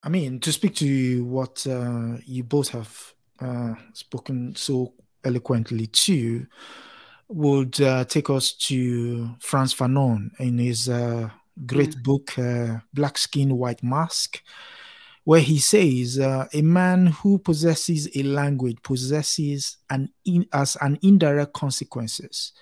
I mean, to speak to what you both have spoken so eloquently to, would take us to Frantz Fanon in his great book, Black Skin, White Mask, where he says a man who possesses a language possesses as an indirect consequences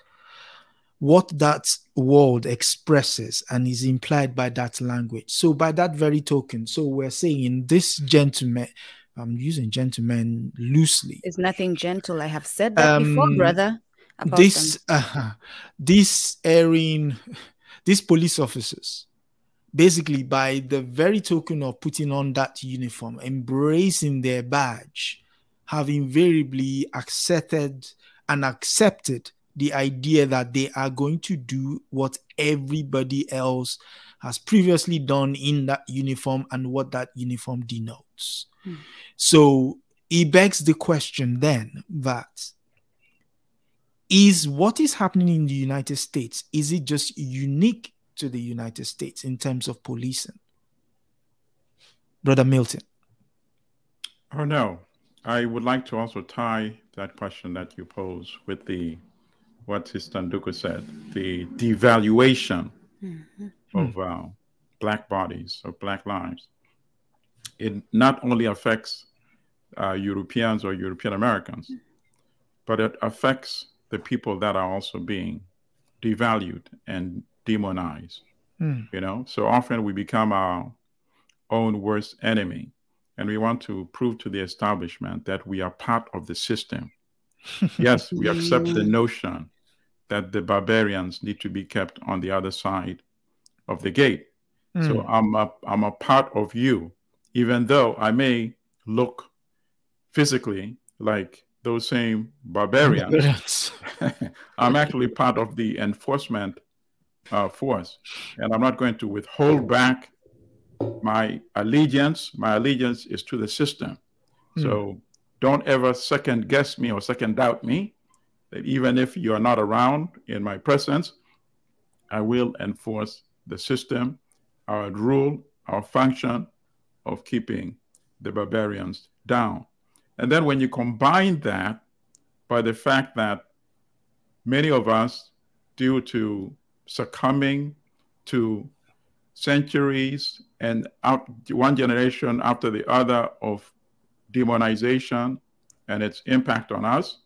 what that world expresses and is implied by that language. So by that very token, so we're saying this gentleman, I'm using gentleman loosely. It's nothing gentle. I have said that before, brother. These police officers, basically by the very token of putting on that uniform, embracing their badge, have invariably accepted the idea that they are going to do what everybody else has previously done in that uniform and what that uniform denotes. So it begs the question then that is what is happening in the United States, is it just unique to the United States in terms of policing? Brother Milton. Oh, no. I would like to also tie that question that you pose with what Sister Nduku said, the devaluation of Black bodies, of Black lives. It not only affects Europeans or European Americans, but it affects the people that are also being devalued and demonized. You know, so often we become our own worst enemy, and we want to prove to the establishment that we are part of the system. Yes, we accept the notion that the barbarians need to be kept on the other side of the gate. So I'm a part of you, even though I may look physically like those same barbarians. I'm actually part of the enforcement force, and I'm not going to withhold back my allegiance. My allegiance is to the system. So don't ever second guess me or second doubt me, that even if you are not around in my presence, I will enforce the system, our rule, our function of keeping the barbarians down. And then when you combine that by the fact that many of us, due to succumbing to centuries and one generation after the other of demonization and its impact on us,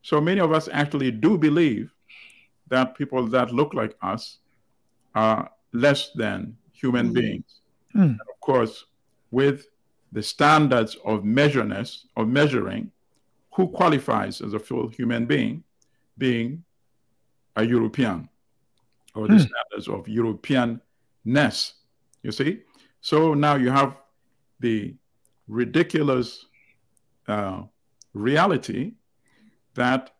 so many of us actually do believe that people that look like us are less than human beings. And of course, with the standards of measuring who qualifies as a full human being, being a European, or the standards of Europeanness, you see? So now you have the ridiculous reality that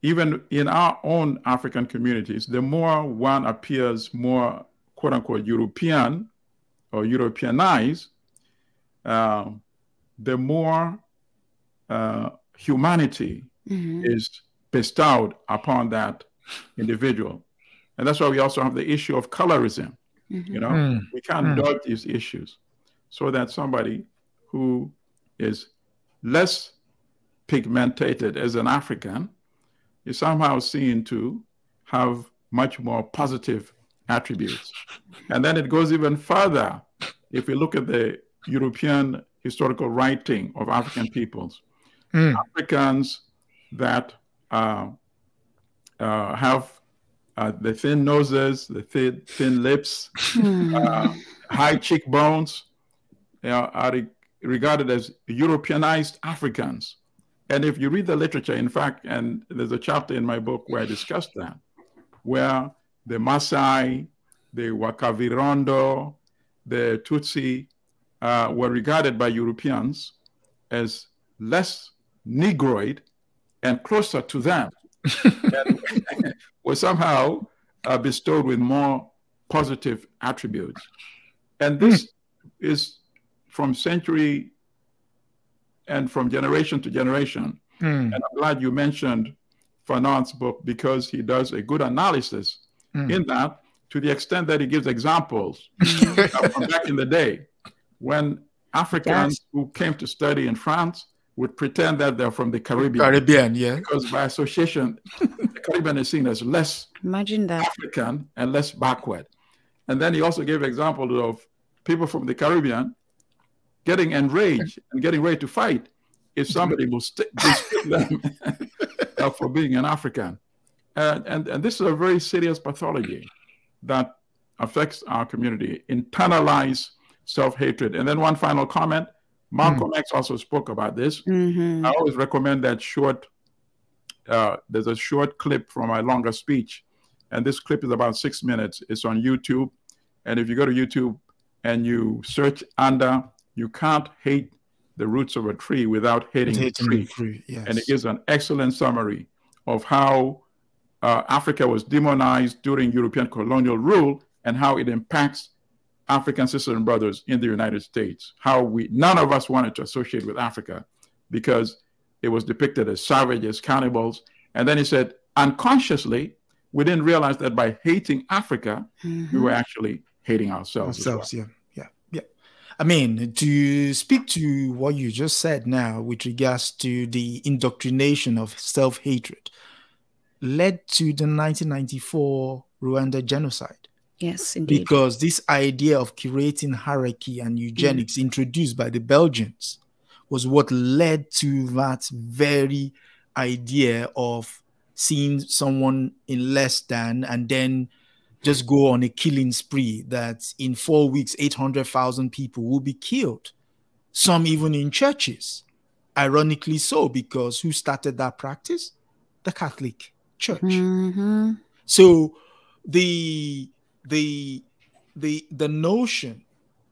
even in our own African communities, the more one appears more, quote unquote, European or Europeanized, the more humanity is bestowed upon that individual. And that's why we also have the issue of colorism. You know, we can't dodge these issues, so that somebody who is less pigmented as an African is somehow seen to have much more positive attributes. And then it goes even further. If we look at the European historical writing of African peoples, Africans that have the thin noses, the thin lips, high cheekbones, are regarded as Europeanized Africans. And if you read the literature, in fact, and there's a chapter in my book where I discuss that, where the Maasai, the Wakavirondo, the Tutsi were regarded by Europeans as less Negroid and closer to them, and were somehow bestowed with more positive attributes. And this is from century and from generation to generation. And I'm glad you mentioned Fanon's book, because he does a good analysis in that, to the extent that he gives examples from back in the day, when Africans who came to study in France would pretend that they're from the Caribbean. Caribbean, yeah. Because by association, the Caribbean is seen as less African and less backward. And then he also gave examples of people from the Caribbean getting enraged and getting ready to fight if somebody will stick them for being an African. And this is a very serious pathology that affects our community, internalized self-hatred. And then one final comment, Malcolm X also spoke about this. I always recommend that short, there's a short clip from my longer speech. And this clip is about 6 minutes. It's on YouTube. And if you go to YouTube and you search under, you can't hate the roots of a tree without hating the tree. Yes. And it gives an excellent summary of how Africa was demonized during European colonial rule and how it impacts African sisters and brothers in the United States. How none of us wanted to associate with Africa because it was depicted as savages, cannibals. And then he said, unconsciously, we didn't realize that by hating Africa, we were actually hating ourselves. Yeah. I mean, to speak to what you just said now with regards to the indoctrination of self-hatred led to the 1994 Rwanda genocide. Yes, indeed. Because this idea of curating hierarchy and eugenics introduced by the Belgians was what led to that very idea of seeing someone in less than and then just go on a killing spree that in 4 weeks, 800,000 people will be killed. Some even in churches. Ironically so, because who started that practice? The Catholic Church. So the notion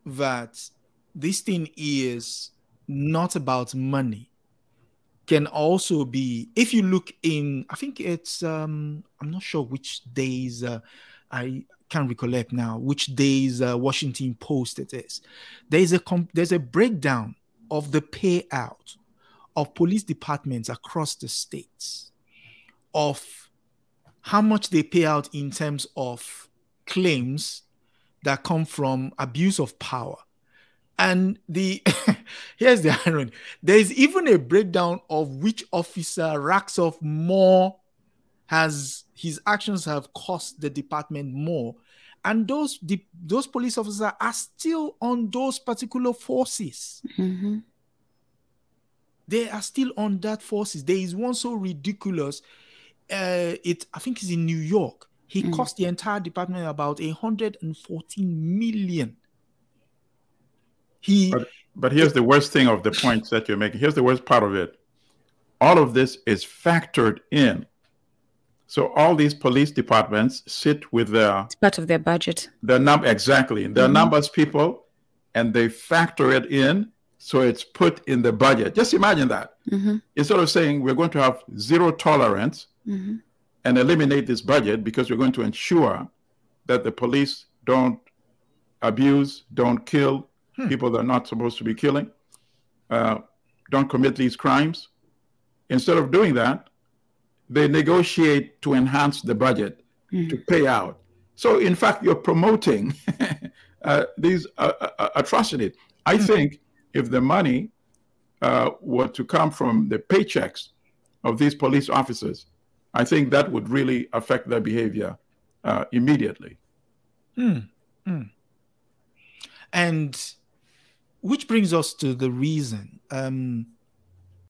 that this thing is not about money can also be, if you look in, I think it's, I'm not sure which days, I can't recollect now, which days Washington Post it is. There's a breakdown of the payout of police departments across the states, of how much they pay out in terms of claims that come from abuse of power. And here's the irony. There's even a breakdown of which officer racks off more, his actions have cost the department more. And those police officers are still on those particular forces. They are still on that forces. There is one so ridiculous. I think it's in New York. He cost the entire department about 114 million. But here's the worst thing of the points that you're making. Here's the worst part of it. All of this is factored in. So all these police departments sit with it's part of their budget. Exactly. Their numbers people, and they factor it in. So it's put in the budget. Just imagine that. Instead of saying we're going to have zero tolerance and eliminate this budget because we're going to ensure that the police don't abuse, don't kill people they're not supposed to be killing, don't commit these crimes. Instead of doing that, they negotiate to enhance the budget to pay out. So in fact, you're promoting these atrocities. I think if the money were to come from the paychecks of these police officers, I think that would really affect their behavior immediately. And which brings us to the reason